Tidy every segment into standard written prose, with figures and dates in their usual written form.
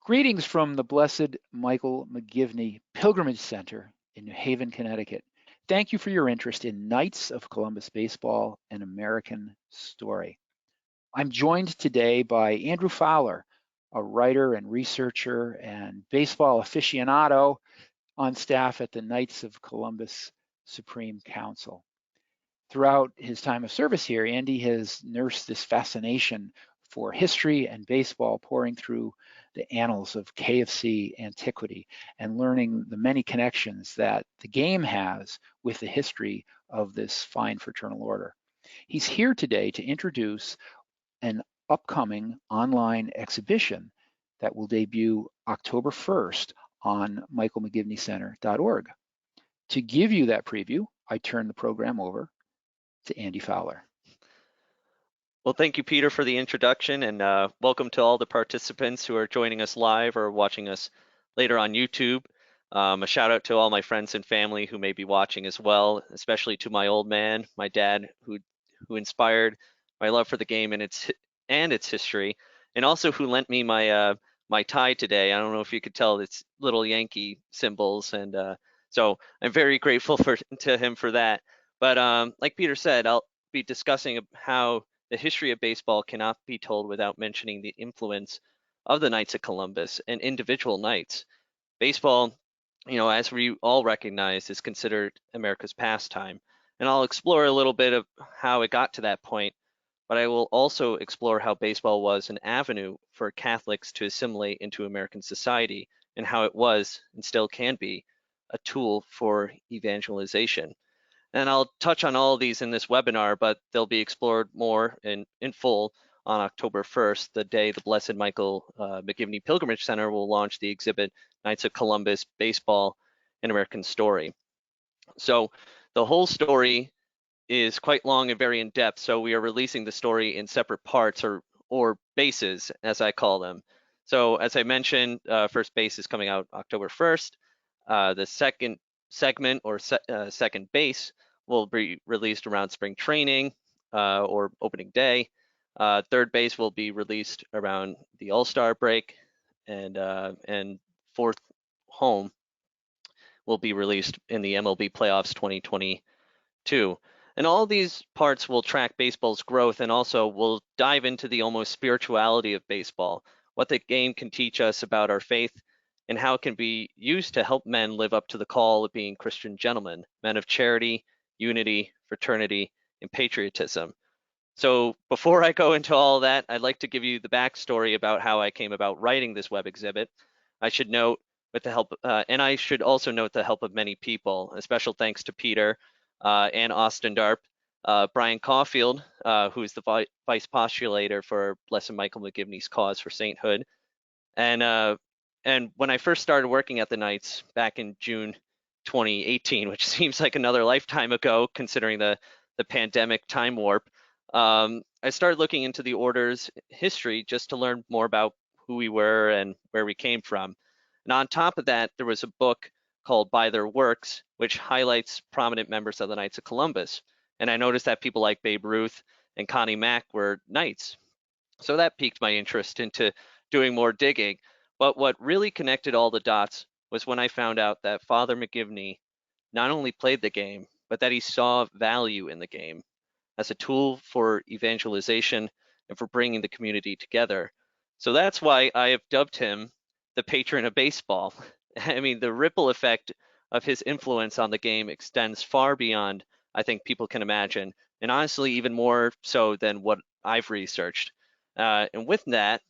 Greetings from the Blessed Michael McGivney Pilgrimage Center in New Haven, Connecticut. Thank you for your interest in Knights of Columbus baseball and American story. I'm joined today by Andrew Fowler, a writer and researcher and baseball aficionado on staff at the Knights of Columbus Supreme Council. Throughout his time of service here, Andy has nursed this fascination for history and baseball, pouring through the annals of KFC antiquity and learning the many connections that the game has with the history of this fine fraternal order. He's here today to introduce an upcoming online exhibition that will debut October 1st on michaelmcgivneycenter.org. To give you that preview, I turn the program over to Andy Fowler. Well, thank you, Peter, for the introduction, and welcome to all the participants who are joining us live or watching us later on YouTube. A shout out to all my friends and family who may be watching as well, especially to my old man, my dad, who inspired my love for the game and its history, and also who lent me my my tie today. I don't know if you could tell, it's little Yankee symbols, and so I'm very grateful to him for that. But like Peter said, I'll be discussing how the history of baseball cannot be told without mentioning the influence of the Knights of Columbus and individual knights. Baseball, as we all recognize, is considered America's pastime. And I'll explore a little bit of how it got to that point, but I will also explore how baseball was an avenue for Catholics to assimilate into American society and how it was, and still can be, a tool for evangelization. And I'll touch on all of these in this webinar, but they'll be explored more in full on October 1st, the day the Blessed Michael McGivney Pilgrimage Center will launch the exhibit, Knights of Columbus, Baseball, and American Story. So the whole story is quite long and very in-depth, so we are releasing the story in separate parts, or bases, as I call them. So as I mentioned, first base is coming out October 1st. The second segment, or second base, will be released around spring training or opening day. Third base will be released around the All-Star break, and fourth home will be released in the MLB playoffs 2022. And all these parts will track baseball's growth, and also will dive into the almost spirituality of baseball, what the game can teach us about our faith, and how it can be used to help men live up to the call of being Christian gentlemen, men of charity, unity, fraternity, and patriotism. So before I go into all that, I'd like to give you the backstory about how I came about writing this web exhibit. I should note, with the help, and I should also note the help of many people. A special thanks to Peter and Austin Darp, Brian Caulfield, who is the vice postulator for Blessed Michael McGivney's Cause for Sainthood, and when I first started working at the Knights back in June 2018, which seems like another lifetime ago considering the pandemic time warp, I started looking into the order's history just to learn more about who we were and where we came from. And on top of that, there was a book called By Their Works, which highlights prominent members of the Knights of Columbus. And I noticed that people like Babe Ruth and Connie Mack were Knights. So that piqued my interest into doing more digging. But what really connected all the dots was when I found out that Father McGivney not only played the game, but that he saw value in the game as a tool for evangelization and for bringing the community together. So that's why I have dubbed him the patron of baseball. I mean, the ripple effect of his influence on the game extends far beyond, I think, people can imagine, and honestly, even more so than what I've researched. And with that,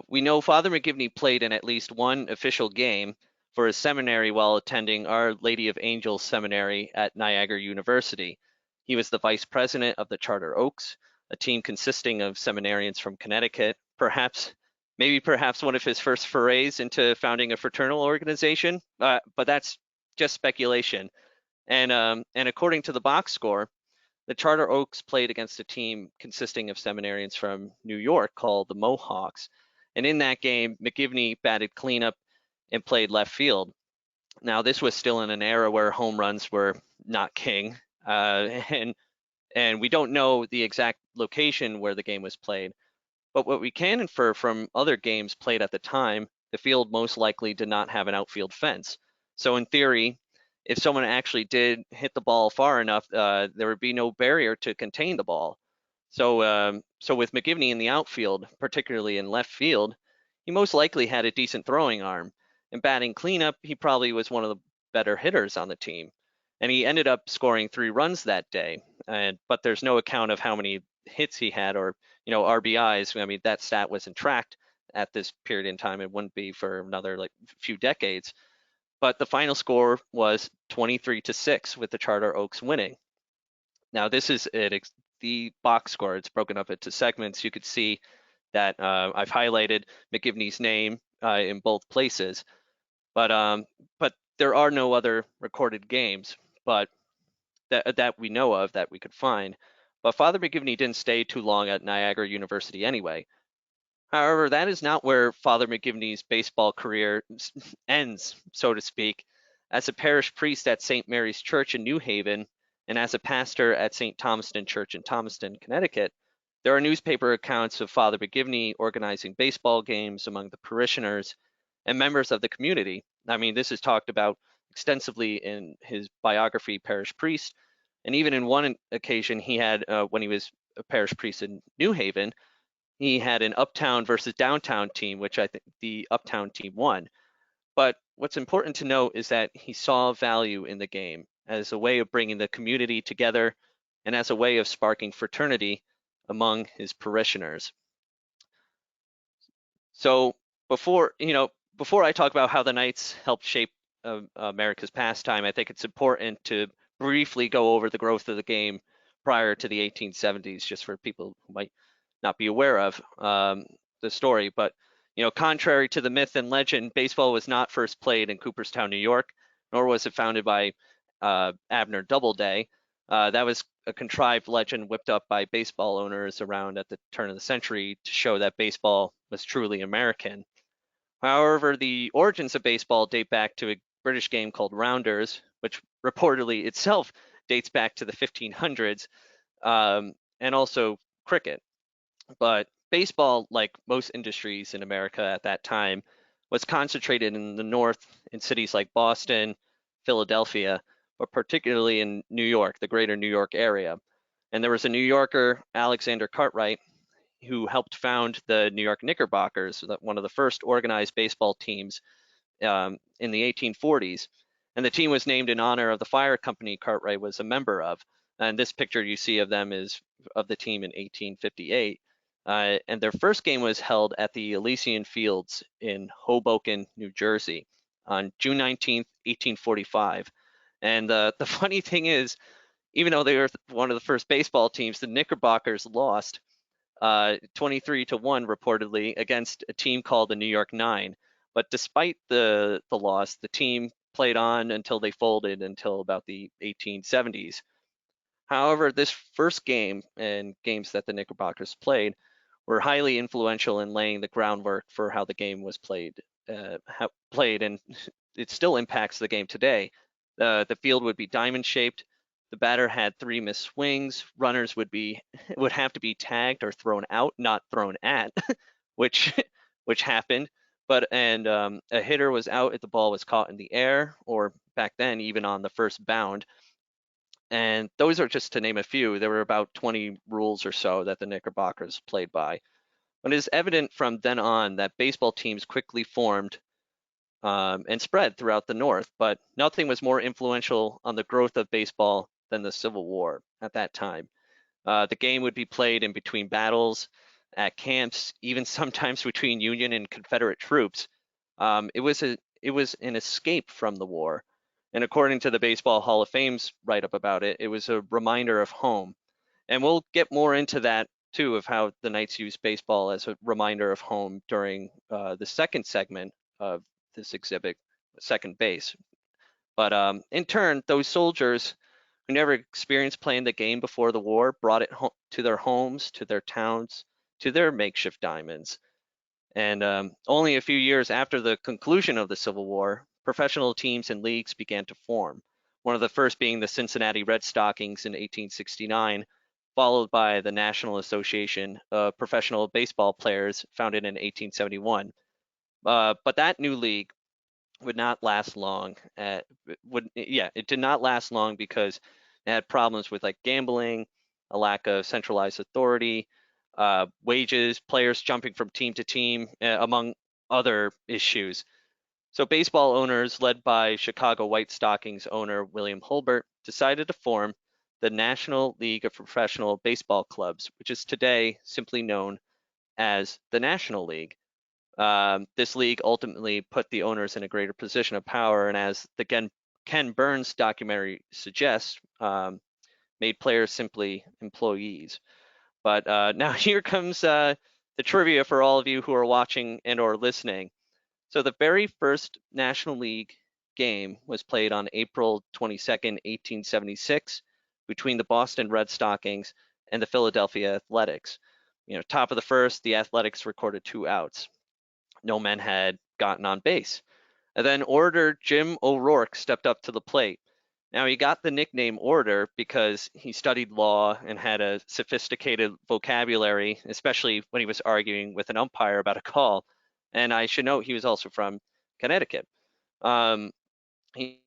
we know Father McGivney played in at least one official game for his seminary while attending Our Lady of Angels Seminary at Niagara University. He was the vice president of the Charter Oaks, a team consisting of seminarians from Connecticut, perhaps one of his first forays into founding a fraternal organization, but that's just speculation. And according to the box score, the Charter Oaks played against a team consisting of seminarians from New York called the Mohawks. And in that game, McGivney batted cleanup and played left field. Now, this was still in an era where home runs were not king, and we don't know the exact location where the game was played, But what we can infer from other games played at the time, the field most likely did not have an outfield fence. So in theory, if someone actually did hit the ball far enough, there would be no barrier to contain the ball. So with McGivney in the outfield, particularly in left field, he most likely had a decent throwing arm. In batting cleanup, he probably was one of the better hitters on the team. And he ended up scoring 3 runs that day. But there's no account of how many hits he had or RBIs. I mean, that stat wasn't tracked at this period in time. It wouldn't be for another like few decades. But the final score was 23-6 with the Charter Oaks winning. Now this is the box score. It's broken up into segments. You could see that I've highlighted McGivney's name in both places, but there are no other recorded games, but that we know of that we could find. But Father McGivney didn't stay too long at Niagara University anyway. However, that is not where Father McGivney's baseball career ends, so to speak. As a parish priest at St. Mary's Church in New Haven and as a pastor at St. Thomaston Church in Thomaston, Connecticut, there are newspaper accounts of Father McGivney organizing baseball games among the parishioners and members of the community. I mean, this is talked about extensively in his biography, Parish Priest, and even in one occasion he had, when he was a parish priest in New Haven, he had an uptown versus downtown team, which I think the uptown team won. But what's important to note is that he saw value in the game as a way of bringing the community together and as a way of sparking fraternity among his parishioners. So before I talk about how the Knights helped shape America's pastime, I think it's important to briefly go over the growth of the game prior to the 1870s, just for people who might not be aware of the story. But contrary to the myth and legend, baseball was not first played in Cooperstown, New York, nor was it founded by Abner Doubleday. That was a contrived legend whipped up by baseball owners around at the turn of the century to show that baseball was truly American. However, the origins of baseball date back to a British game called Rounders, which reportedly itself dates back to the 1500s, and also cricket. But baseball, like most industries in America at that time, was concentrated in the North in cities like Boston, Philadelphia, but particularly in New York, the greater New York area. And there was a New Yorker, Alexander Cartwright, who helped found the New York Knickerbockers, one of the first organized baseball teams in the 1840s. And the team was named in honor of the fire company Cartwright was a member of. And this picture you see of them is of the team in 1858. And their first game was held at the Elysian Fields in Hoboken, New Jersey on June 19th, 1845. And the funny thing is, even though they were one of the first baseball teams, the Knickerbockers lost 23-1 reportedly against a team called the New York Nine. But despite the loss, the team played on until they folded until about the 1870s. However, this first game and games that the Knickerbockers played were highly influential in laying the groundwork for how the game was played, and it still impacts the game today. The field would be diamond shaped. The batter had 3 missed swings. Runners would have to be tagged or thrown out, not thrown at, which happened. A hitter was out if the ball was caught in the air, or back then even on the first bound. And those are just to name a few. There were about 20 rules or so that the Knickerbockers played by. But it is evident from then on that baseball teams quickly formed and spread throughout the North, but nothing was more influential on the growth of baseball than the Civil War at that time. The game would be played in between battles, at camps, even sometimes between Union and Confederate troops. It was an escape from the war. And according to the Baseball Hall of Fame's write-up about it, it was a reminder of home. And we'll get more into that too, of how the Knights used baseball as a reminder of home during the second segment of this exhibit, Second Base. But in turn, those soldiers who never experienced playing the game before the war brought it to their homes, to their towns, to their makeshift diamonds. And only a few years after the conclusion of the Civil War, professional teams and leagues began to form. One of the first being the Cincinnati Red Stockings in 1869, followed by the National Association of Professional Baseball Players, founded in 1871. But that new league would not last long. It did not last long because it had problems with like gambling, a lack of centralized authority, wages, players jumping from team to team, among other issues. So baseball owners, led by Chicago White Stockings owner William Hulbert, decided to form the National League of Professional Baseball Clubs, which is today simply known as the National League. This league ultimately put the owners in a greater position of power, and as the Ken Burns documentary suggests, made players simply employees. But now here comes the trivia for all of you who are watching and or listening. So the very first National League game was played on April 22nd, 1876, between the Boston Red Stockings and the Philadelphia Athletics. Top of the first, the Athletics recorded 2 outs. No men had gotten on base. And then Orator Jim O'Rourke stepped up to the plate. Now, he got the nickname Orator because he studied law and had a sophisticated vocabulary, especially when he was arguing with an umpire about a call. And I should note he was also from Connecticut. He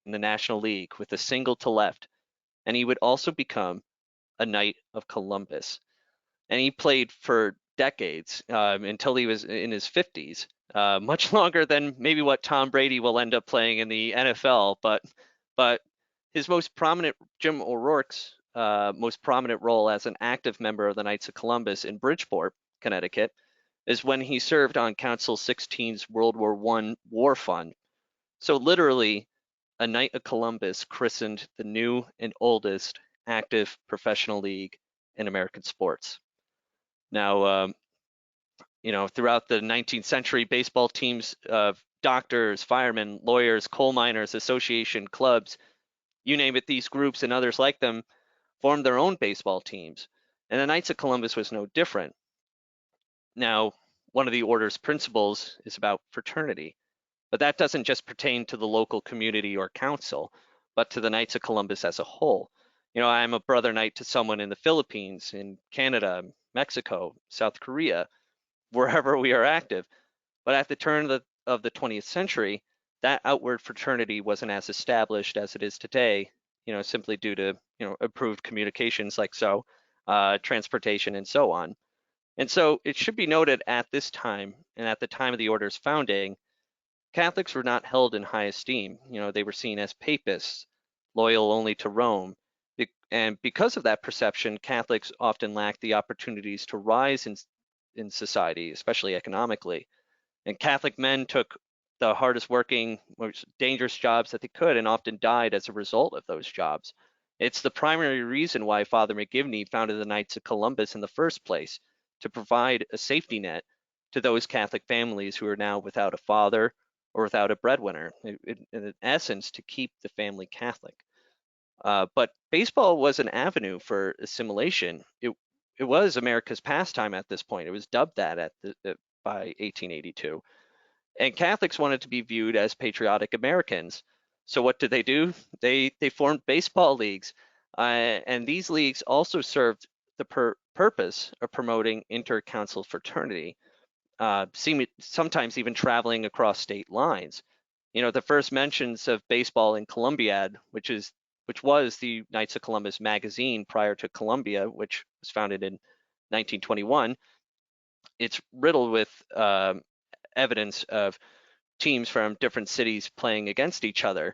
in the National League with a single to left, and he would also become a Knight of Columbus. And he played for decades until he was in his 50s, much longer than maybe what Tom Brady will end up playing in the NFL. But his most prominent, Jim O'Rourke's most prominent role as an active member of the Knights of Columbus in Bridgeport, Connecticut, is when he served on Council 16's World War I War Fund. So literally, a Knight of Columbus christened the new and oldest active professional league in American sports. Now, throughout the 19th century, baseball teams of doctors, firemen, lawyers, coal miners, association, clubs, you name it, these groups and others like them formed their own baseball teams. And the Knights of Columbus was no different. Now, one of the order's principles is about fraternity, but that doesn't just pertain to the local community or council, but to the Knights of Columbus as a whole. I'm a brother knight to someone in the Philippines, in Canada, Mexico, South Korea, wherever we are active. But at the turn of the 20th century, that outward fraternity wasn't as established as it is today, simply due to, improved communications like transportation and so on. And so it should be noted at this time, and at the time of the order's founding, Catholics were not held in high esteem. They were seen as papists, loyal only to Rome. And because of that perception, Catholics often lacked the opportunities to rise in society, especially economically. And Catholic men took the hardest working, most dangerous jobs that they could and often died as a result of those jobs. It's the primary reason why Father McGivney founded the Knights of Columbus in the first place, to provide a safety net to those Catholic families who are now without a father or without a breadwinner, in essence, to keep the family Catholic. But baseball was an avenue for assimilation. It was America's pastime at this point. It was dubbed that by 1882. And Catholics wanted to be viewed as patriotic Americans. So what did they do? They formed baseball leagues. And these leagues also served the purpose of promoting inter-council fraternity, sometimes even traveling across state lines. The first mentions of baseball in Columbiad, which was the Knights of Columbus magazine prior to Columbia, which was founded in 1921. It's riddled with evidence of teams from different cities playing against each other.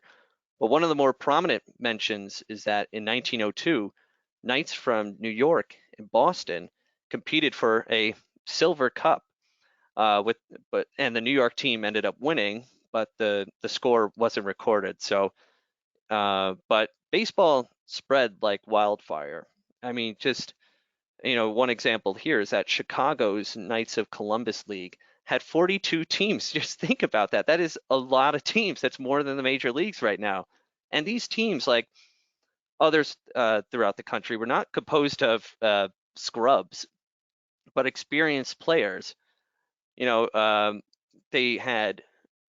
But one of the more prominent mentions is that in 1902, Knights from New York and Boston competed for a silver cup, and the New York team ended up winning, but the score wasn't recorded. So, but baseball spread like wildfire. I mean, just one example here is that Chicago's Knights of Columbus League had 42 teams. Just think about that. That is a lot of teams. That's more than the major leagues right now. And these teams, like others throughout the country, were not composed of scrubs, but experienced players. They had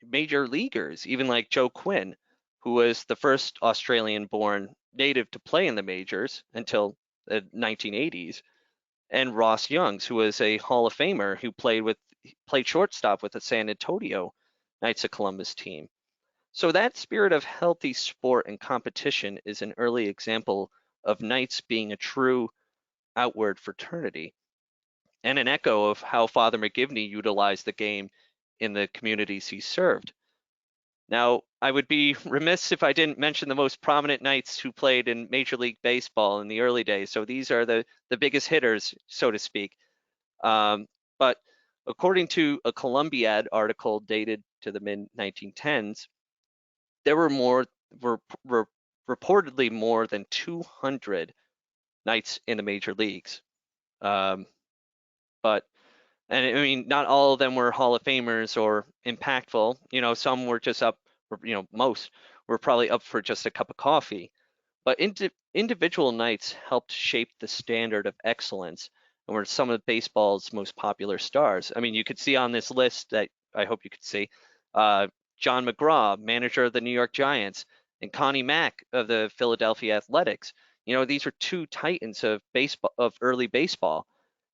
major leaguers, even like Joe Quinn, who was the first Australian-born native to play in the majors until the 1980s, and Ross Youngs, who was a Hall of Famer who played shortstop with the San Antonio Knights of Columbus team. So that spirit of healthy sport and competition is an early example of Knights being a true outward fraternity, and an echo of how Father McGivney utilized the game in the communities he served. Now, I would be remiss if I didn't mention the most prominent Knights who played in Major League Baseball in the early days. So these are the biggest hitters, so to speak. But according to a Columbiad article dated to the mid 1910s, there were reportedly more than 200 Knights in the major leagues. Um, but And I mean, not all of them were Hall of Famers or impactful. Some were just up, most were probably up for just a cup of coffee. But individual Knights helped shape the standard of excellence and were some of baseball's most popular stars. I mean, you could see on this list that I hope you could see uh, John McGraw, manager of the New York Giants, and Connie Mack of the Philadelphia Athletics. These are two titans of baseball, of early baseball.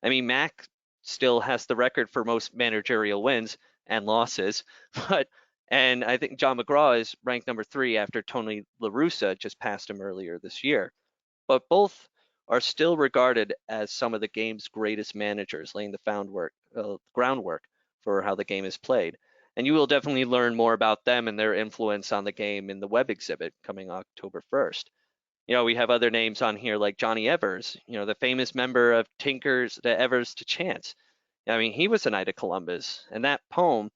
I mean, Mack still has the record for most managerial wins and losses, but and I think John McGraw is ranked number 3 after Tony La Russa just passed him earlier this year. But both are still regarded as some of the game's greatest managers, laying the groundwork for how the game is played. And you will definitely learn more about them and their influence on the game in the web exhibit coming October 1st. We have other names on here like Johnny Evers, the famous member of Tinkers to Evers to Chance. I mean, he was a Knight of Columbus, and that poem,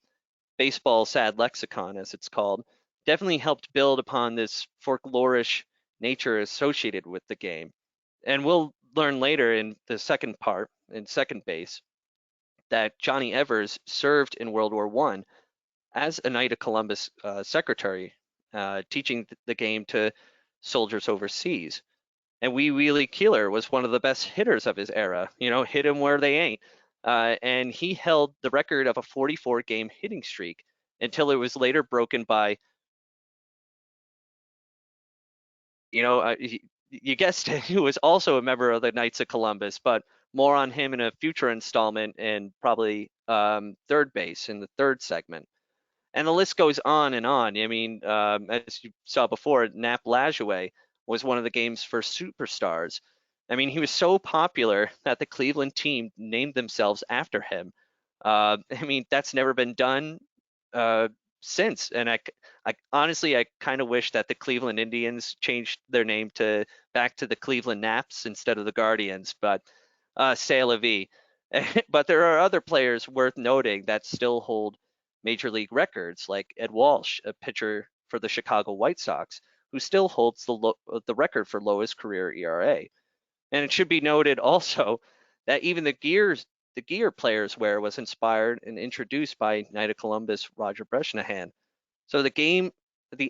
Baseball Sad Lexicon, as it's called, definitely helped build upon this folklorish nature associated with the game. And we'll learn later in the second part, in second base, that Johnny Evers served in World War I as a Knight of Columbus secretary, teaching the game to soldiers overseas. And Wee Willie Keeler was one of the best hitters of his era, hit him where they ain't. And he held the record of a 44 game hitting streak until it was later broken by, you guessed it, who was also a member of the Knights of Columbus, but more on him in a future installment and probably third base in the third segment. And the list goes on and on. I mean, as you saw before, Nap Lajoie was one of the game's first superstars. I mean, he was so popular that the Cleveland team named themselves after him. I mean, that's never been done uh, since. And I honestly, I kind of wish that the Cleveland Indians changed their name to back to the Cleveland Naps instead of the Guardians. But c'est la vie. But there are other players worth noting that still hold major league records, like Ed Walsh, a pitcher for the Chicago White Sox, who still holds the record for lowest career ERA. And it should be noted also that even the gear players wear was inspired and introduced by Knight of Columbus Roger Bresnahan. So the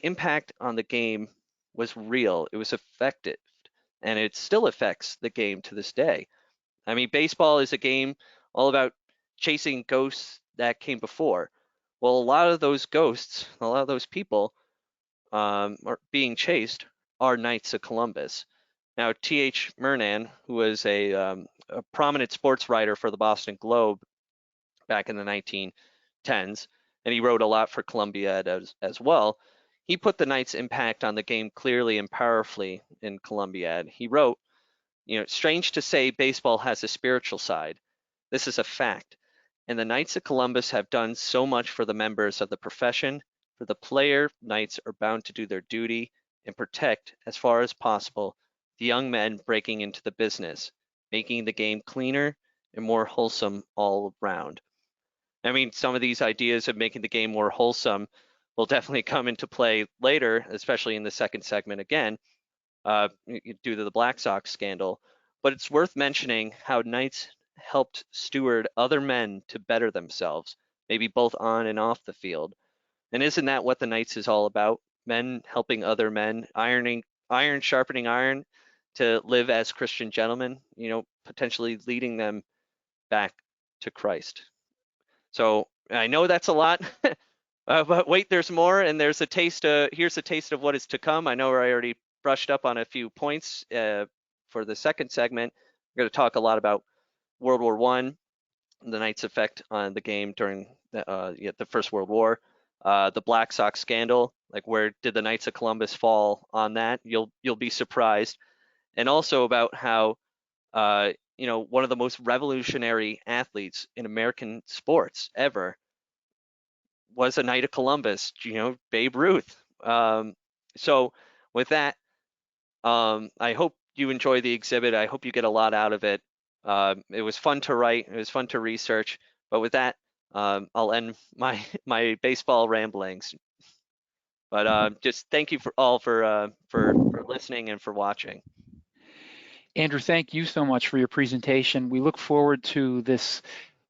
impact on the game was real. It was effective, and it still affects the game to this day. I mean, baseball is a game all about chasing ghosts that came before. Well, a lot of those ghosts, a lot of those people are being chased are Knights of Columbus. Now, T.H. Murnan, who was a prominent sports writer for the Boston Globe back in the 1910s, and he wrote a lot for Columbia as well, he put the Knights' impact on the game clearly and powerfully in Columbia. He wrote, strange to say, baseball has a spiritual side. This is a fact. And the Knights of Columbus have done so much for the members of the profession. For the player, Knights are bound to do their duty and protect, as far as possible, the young men breaking into the business, making the game cleaner and more wholesome all around. I mean, some of these ideas of making the game more wholesome will definitely come into play later, especially in the second segment again, due to the Black Sox scandal. But it's worth mentioning how Knights helped steward other men to better themselves, maybe both on and off the field. And isn't that what the Knights is all about? Men helping other men, iron sharpening iron to live as Christian gentlemen, potentially leading them back to Christ. So I know that's a lot, But wait, there's more, and there's a taste. Here's a taste of what is to come. I know I already brushed up on a few points for the second segment. We're going to talk a lot about World War One, the Knights' effect on the game during the First World War, the Black Sox scandal. Like, where did the Knights of Columbus fall on that? You'll be surprised, and also about how one of the most revolutionary athletes in American sports ever was a Knight of Columbus, Babe Ruth. So with that, I hope you enjoy the exhibit. I hope you get a lot out of it. It was fun to write. It was fun to research. But with that, I'll end my my baseball ramblings. But just thank you for all for listening and for watching. Andrew, thank you so much for your presentation. We look forward to this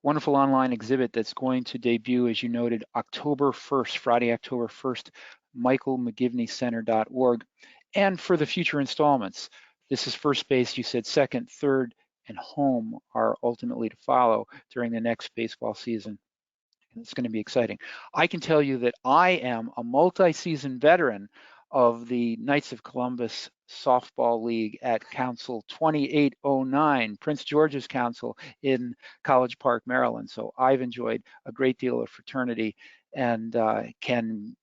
wonderful online exhibit that's going to debut, as you noted, October 1st, Friday, October 1st, michaelmcgivneycenter.org. And for the future installments, this is first base, you said second, third, and home are ultimately to follow during the next baseball season. It's going to be exciting. I can tell you that I am a multi-season veteran of the Knights of Columbus Softball League at Council 2809, Prince George's Council in College Park, Maryland. So I've enjoyed a great deal of fraternity and can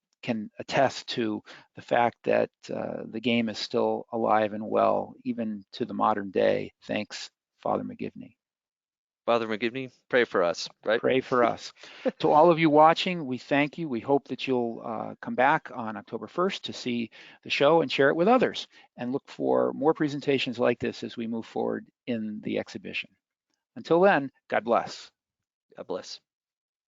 attest to the fact that the game is still alive and well, even to the modern day. Thanks, Father McGivney. Father McGivney, pray for us, right? Pray for us. To all of you watching, we thank you. We hope that you'll come back on October 1st to see the show and share it with others, and look for more presentations like this as we move forward in the exhibition. Until then, God bless. God bless.